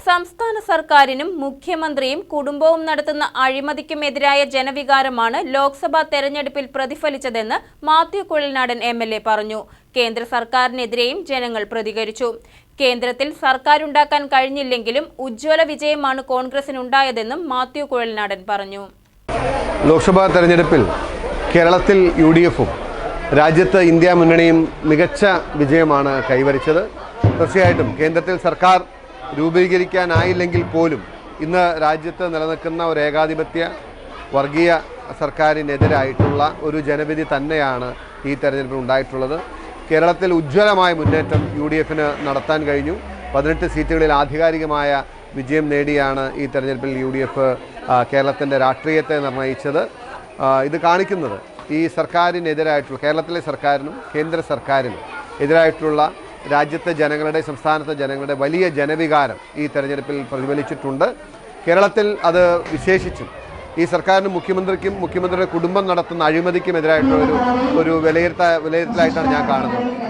സംസ്ഥാന സർക്കാരിനും മുഖ്യമന്ത്രിയും കുടുംബവും നടത്തുന്ന അഴിമതിക്കുമെതിരായ ജനവികാരമാണ് ലോക്സഭാ തെരഞ്ഞെടുപ്പിൽ പ്രതിഫലിച്ചതെന്ന് മാത്യു കുഴൽനാടൻ എംഎൽഎ പറഞ്ഞു. കേന്ദ്ര സർക്കാരിനെതിരെയും ജനങ്ങൾ പ്രതികരിച്ചു. കേന്ദ്രത്തിൽ സർക്കാരുണ്ടാക്കാൻ കഴിഞ്ഞില്ലെങ്കിലും ഉജ്ജ്വല വിജയമാണ് കോൺഗ്രസിനുണ്ടായതെന്നും മാത്യു കുഴൽനാടൻ പറഞ്ഞു. ലോക്സഭാ തെരഞ്ഞെടുപ്പിൽ കേരളത്തിൽ യുഡിഎഫും രാജ്യത്ത് ഇന്ത്യ മുന്നണിയും മികച്ച വിജയമാണ് കൈവരിച്ചത്. തീർച്ചയായിട്ടും കേന്ദ്രത്തിൽ സർക്കാർ രൂപീകരിക്കാനായില്ലെങ്കിൽ പോലും ഇന്ന് രാജ്യത്ത് നിലനിൽക്കുന്ന ഒരു ഏകാധിപത്യ വർഗീയ സർക്കാരിനെതിരായിട്ടുള്ള ഒരു ജനവിധി തന്നെയാണ് ഈ തെരഞ്ഞെടുപ്പിൽ ഉണ്ടായിട്ടുള്ളത്. കേരളത്തിൽ ഉജ്ജ്വലമായ മുന്നേറ്റം യുഡിഎഫിന് നടത്താൻ കഴിഞ്ഞു. 18 സീറ്റുകളിൽ ആധികാരികമായ വിജയം നേടിയാണ് ഈ തെരഞ്ഞെടുപ്പിൽ യുഡിഎഫ് കേരളത്തിൻ്റെ രാഷ്ട്രീയത്തെ നിർണ്ണയിച്ചത്. ഇത് കാണിക്കുന്നത് ഈ സർക്കാരിനെതിരായിട്ടുള്ള കേരളത്തിലെ സർക്കാരിനും കേന്ദ്ര സർക്കാരിനും എതിരായിട്ടുള്ള രാജ്യത്തെ ജനങ്ങളുടെ സംസ്ഥാനത്തെ ജനങ്ങളുടെ വലിയ ജനവികാരം ഈ തെരഞ്ഞെടുപ്പിൽ പ്രതിഫലിച്ചിട്ടുണ്ട്. കേരളത്തിൽ അത് വിശേഷിച്ചും ഈ സർക്കാരിനും മുഖ്യമന്ത്രിക്കും മുഖ്യമന്ത്രിയുടെ കുടുംബം നടത്തുന്ന അഴിമതിക്കും എതിരായിട്ടുള്ള ഒരു വിലയിരുത്തലായിട്ടാണ് ഞാൻ കാണുന്നത്.